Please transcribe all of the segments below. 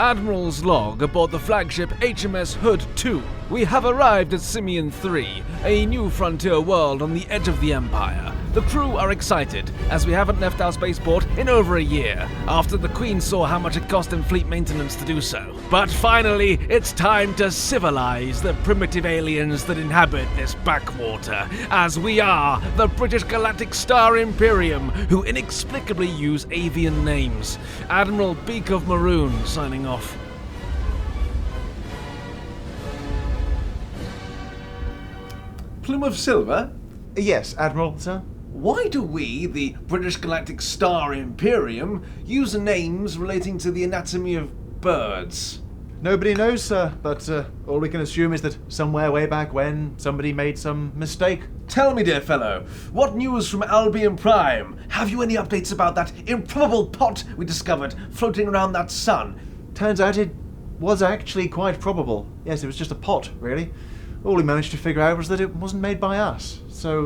Admiral's log aboard the flagship HMS Hood 2. We have arrived at Simeon 3, a new frontier world on the edge of the Empire. The crew are excited, as we haven't left our spaceport in over a year, after the Queen saw how much it cost in fleet maintenance to do so. But finally, it's time to civilize the primitive aliens that inhabit this backwater, as we are the British Galactic Star Imperium, who inexplicably use avian names. Admiral Beak of Maroon signing off. Plume of Silver? Yes, Admiral, sir? Why do we, the British Galactic Star Imperium, use names relating to the anatomy of birds? Nobody knows, sir, but all we can assume is that somewhere way back when, somebody made some mistake. Tell me, dear fellow, what news from Albion Prime? Have you any updates about that improbable pot we discovered floating around that sun? Turns out it was actually quite probable. Yes, it was just a pot, really. All we managed to figure out was that it wasn't made by us. So,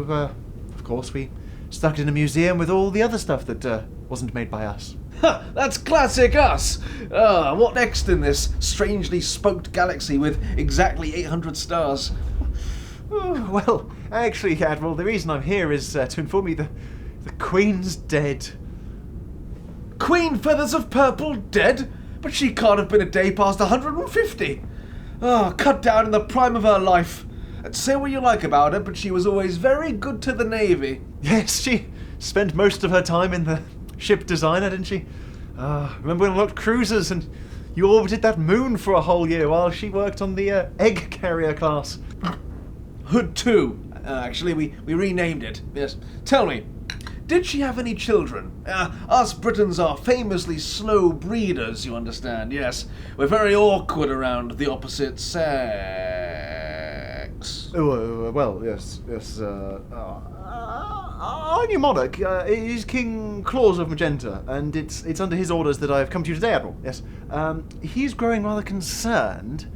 of course, we stuck it in a museum with all the other stuff that wasn't made by us. Ha! That's classic us! What next in this strangely spoked galaxy with exactly 800 stars? Well, actually, Admiral, the reason I'm here is to inform you the Queen's dead. Queen Feathers of Purple dead? But she can't have been a day past 150. Cut down in the prime of her life. Say what you like about her, but she was always very good to the Navy. Yes, she spent most of her time in the ship designer, didn't she? Remember when I looked cruisers and you orbited that moon for a whole year while she worked on the egg carrier class? Hood 2. Actually, we renamed it. Yes. Tell me, did she have any children? Us Britons are famously slow breeders, you understand, yes. We're very awkward around the opposite sex. Well, yes. Our new monarch is King Claus of Magenta, and it's under his orders that I've come to you today, Admiral, yes. He's growing rather concerned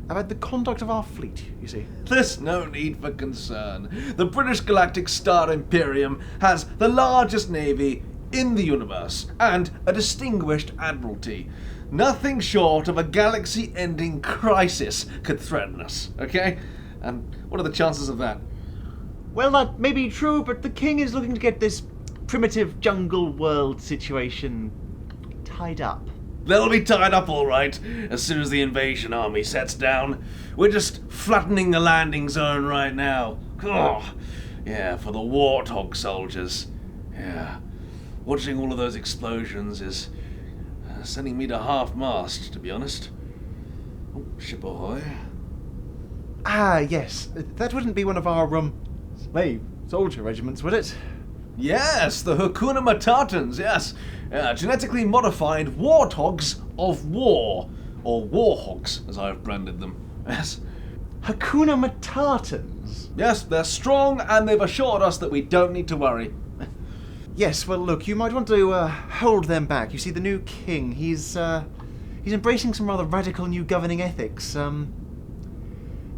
about the conduct of our fleet, you see. There's no need for concern. The British Galactic Star Imperium has the largest navy in the universe, and a distinguished admiralty. Nothing short of a galaxy-ending crisis could threaten us, okay? And what are the chances of that? Well, that may be true, but the King is looking to get this primitive jungle world situation tied up. They'll be tied up all right as soon as the invasion army sets down. We're just flattening the landing zone right now. Yeah, for the warthog soldiers. Yeah, watching all of those explosions is sending me to half-mast, to be honest. Oh, ship ahoy. Ah, yes. That wouldn't be one of our, slave soldier regiments, would it? Yes, the Hakuna Matatans, yes. Genetically modified warthogs of war. Or warhogs, as I've branded them. Yes. Hakuna Matatans? Yes, they're strong, and they've assured us that we don't need to worry. Yes, well, look, you might want to hold them back. You see, the new king, he's embracing some rather radical new governing ethics.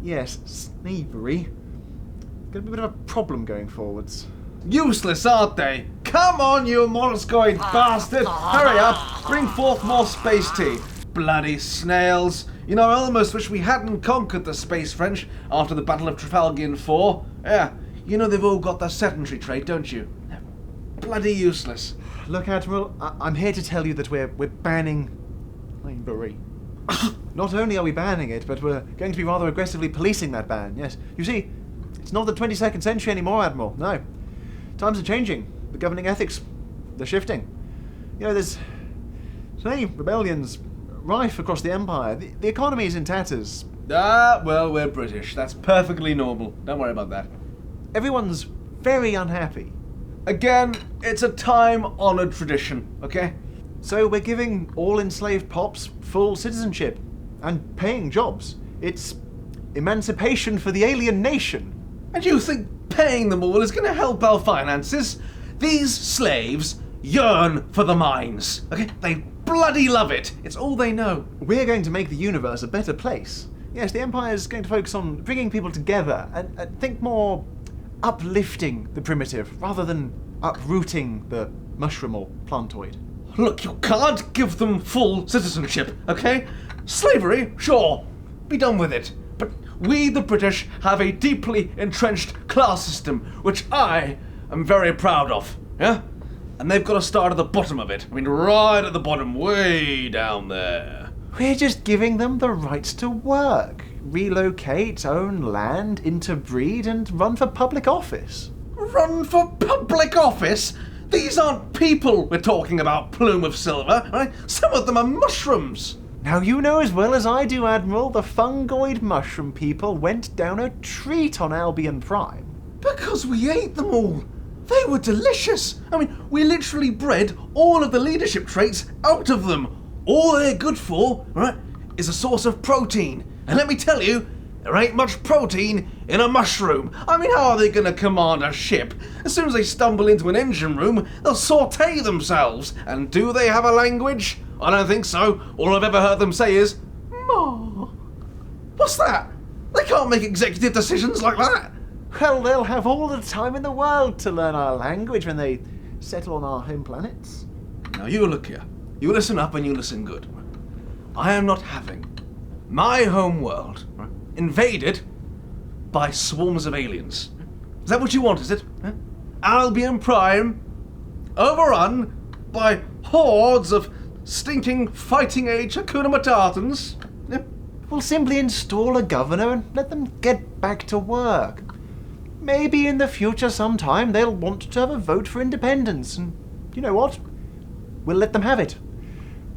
Yes, slavery. Gonna be a bit of a problem going forwards. Useless, aren't they? Come on, you molluscoid bastard! Hurry up! Bring forth more space tea. Bloody snails. You know, I almost wish we hadn't conquered the Space French after the Battle of Trafalgar 4. Yeah, you know they've all got the sedentary trait, don't you? Bloody useless. Look, Admiral, I'm here to tell you that we're banning slavery. Not only are we banning it, but we're going to be rather aggressively policing that ban, yes. You see, it's not the 22nd century anymore, Admiral, no. Times are changing. The governing ethics, they're shifting. You know, there's so many rebellions rife across the Empire. The economy is in tatters. Well, we're British. That's perfectly normal. Don't worry about that. Everyone's very unhappy. Again, it's a time-honoured tradition, okay? So we're giving all enslaved pops full citizenship and paying jobs. It's emancipation for the alien nation. And you think paying them all is going to help our finances? These slaves yearn for the mines, okay? They bloody love it. It's all they know. We're going to make the universe a better place. Yes, the Empire is going to focus on bringing people together and think more uplifting the primitive rather than uprooting the mushroom or plantoid. Look, you can't give them full citizenship, okay? Slavery, sure, be done with it. But we, the British, have a deeply entrenched class system, which I am very proud of, yeah? And they've got to start at the bottom of it. I mean, right at the bottom, way down there. We're just giving them the rights to work, relocate, own land, interbreed, and run for public office. Run for public office? These aren't people we're talking about, plume of silver, right? Some of them are mushrooms. Now you know as well as I do, Admiral, the fungoid mushroom people went down a treat on Albion Prime. Because we ate them all. They were delicious. I mean, we literally bred all of the leadership traits out of them. All they're good for, right, is a source of protein. And let me tell you, there ain't much protein in a mushroom. I mean, how are they going to command a ship? As soon as they stumble into an engine room, they'll saute themselves. And do they have a language? I don't think so. All I've ever heard them say is, "Ma." What's that? They can't make executive decisions like that. Well, they'll have all the time in the world to learn our language when they settle on our home planets. Now you look here. You listen up and you listen good. I am not having my home world invaded by swarms of aliens. Is that what you want, is it? Albion Prime overrun by hordes of stinking fighting age Hakuna Matatans? We'll simply install a governor and let them get back to work. Maybe in the future sometime they'll want to have a vote for independence, and you know what? We'll let them have it.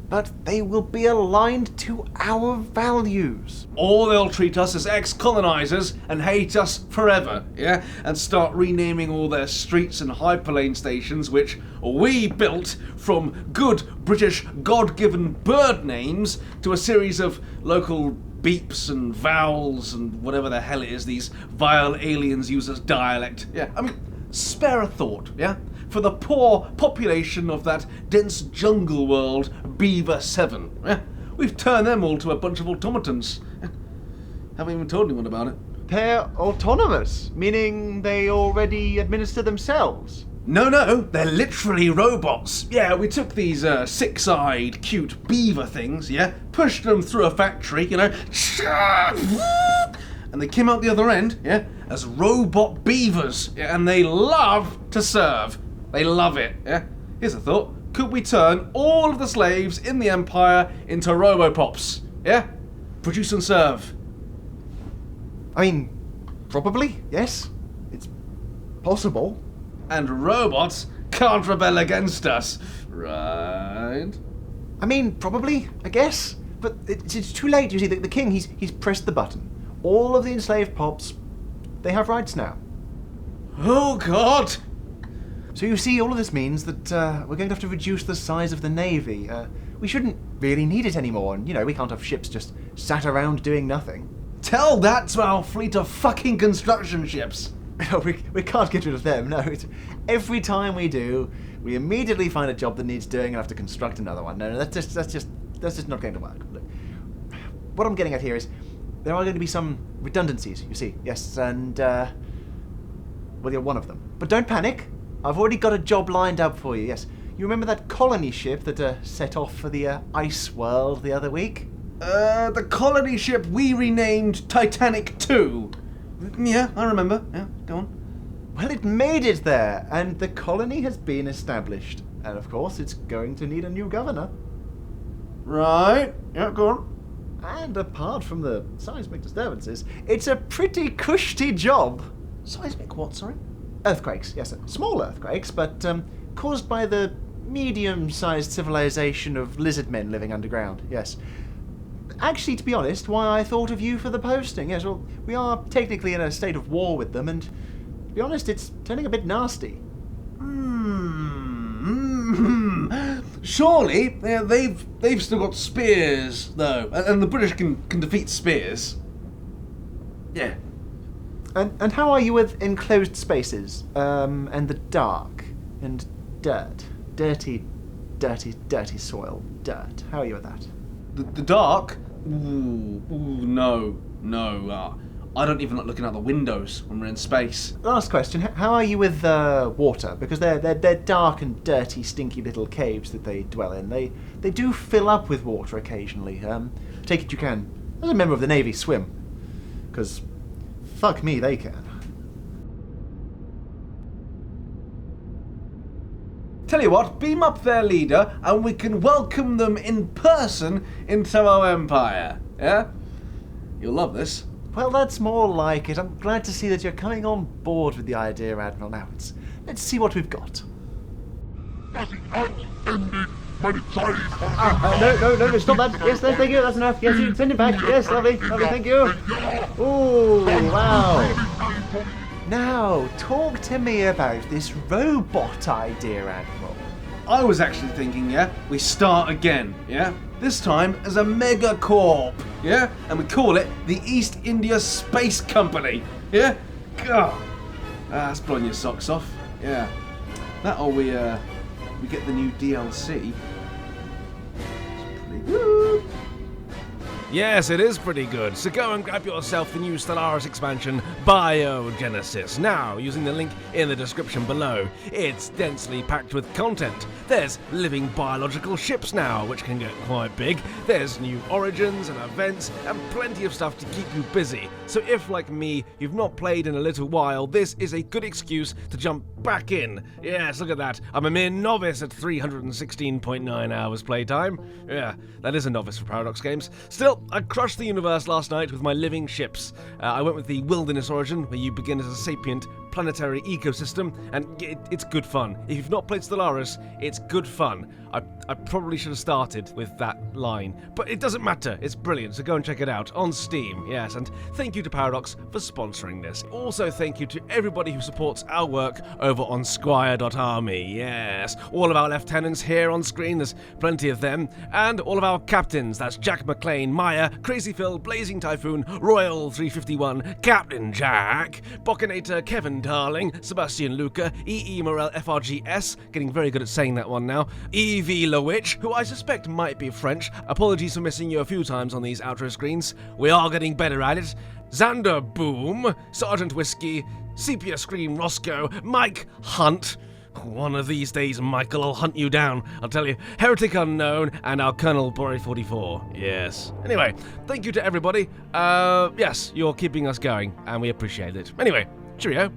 But they will be aligned to our values. Or they'll treat us as ex-colonizers and hate us forever, yeah? And start renaming all their streets and hyperlane stations, which we built from good British God-given bird names to a series of local beeps and vowels and whatever the hell it is these vile aliens use as dialect. Yeah, I mean, spare a thought, yeah? For the poor population of that dense jungle world, Beaver 7. Yeah? We've turned them all to a bunch of automatons. Haven't even told anyone about it. They're autonomous, meaning they already administer themselves. No, they're literally robots. Yeah, we took these six-eyed, cute beaver things, yeah, pushed them through a factory, you know, and they came out the other end, yeah, as robot beavers, yeah, and they love to serve. They love it, yeah? Here's a thought. Could we turn all of the slaves in the Empire into robopops, yeah? Produce and serve. I mean, probably, yes. It's possible. And robots can't rebel against us, right? I mean, probably, I guess. But it's too late, you see. The king, he's pressed the button. All of the enslaved pops, they have rights now. Oh, God! So you see, all of this means that we're going to have to reduce the size of the Navy. We shouldn't really need it anymore, and, you know, we can't have ships just sat around doing nothing. Tell that to our fleet of fucking construction ships. we can't get rid of them, no. Every time we do, we immediately find a job that needs doing and have to construct another one. No, that's just not going to work. Look, what I'm getting at here is there are going to be some redundancies, you see. Yes, and, well, you're one of them. But don't panic. I've already got a job lined up for you, yes. You remember that colony ship that set off for the ice world the other week? The colony ship we renamed Titanic 2. Yeah, I remember. Yeah, go on. Well, it made it there, and the colony has been established. And of course, it's going to need a new governor. Right. Yeah, go on. And apart from the seismic disturbances, it's a pretty cushy job. Seismic what, sorry? Earthquakes, yes, small earthquakes, but caused by the medium-sized civilization of lizard men living underground, yes. Actually, to be honest, why I thought of you for the posting, yes, well, we are technically in a state of war with them, and to be honest, it's turning a bit nasty. Surely, they've still got spears, though, and the British can defeat spears. Yeah. And how are you with enclosed spaces, and the dark, and dirt? Dirty soil, dirt. How are you with that? The dark? No. I don't even like looking out the windows when we're in space. Last question, how are you with water? Because they're dark and dirty, stinky little caves that they dwell in. They do fill up with water occasionally. Take it you can, as a member of the Navy, swim. Because, fuck me, they can. Tell you what, beam up their leader and we can welcome them in person into our empire. Yeah? You'll love this. Well, that's more like it. I'm glad to see that you're coming on board with the idea, Admiral. Now, let's see what we've got. No, stop that. Yes, thank you, that's enough. Yes, you send it back. Yes, lovely, thank you. Ooh, wow. Now, talk to me about this robot idea, Admiral. I was actually thinking, we start again, This time as a megacorp, And we call it the East India Space Company, God. That's blowing your socks off, That or we get the new DLC. It's pretty good. Yes, it is pretty good, so go and grab yourself the new Stellaris expansion, Biogenesis, now, using the link in the description below. It's densely packed with content. There's living biological ships now, which can get quite big. There's new origins and events, and plenty of stuff to keep you busy. So if, like me, you've not played in a little while, this is a good excuse to jump back in. Yes, look at that. I'm a mere novice at 316.9 hours playtime. Yeah, that is a novice for Paradox Games. Still, I crushed the universe last night with my living ships. I went with the Wilderness Origin, where you begin as a sapient planetary ecosystem, and it's good fun. If you've not played Stellaris, it's good fun. I probably should have started with that line, but it doesn't matter. It's brilliant, so go and check it out on Steam. Yes, and thank you to Paradox for sponsoring this. Also, thank you to everybody who supports our work over on Squire.army. Yes, all of our lieutenants here on screen, there's plenty of them, and all of our captains. That's Jack McLean, Maya, Crazy Phil, Blazing Typhoon, Royal 351, Captain Jack, Boccinator, Kevin Darling, Sebastian Luca, EE Morel FRGS, getting very good at saying that one now, Evie Lowitch, who I suspect might be French. Apologies for missing you a few times on these outro screens. We are getting better at it. Xander Boom, Sergeant Whiskey, Sepia Scream Roscoe, Mike Hunt. One of these days, Michael, I'll hunt you down. I'll tell you. Heretic Unknown and our Colonel Bori 44. Yes. Anyway, thank you to everybody. Yes, you're keeping us going, and we appreciate it. Anyway, cheerio.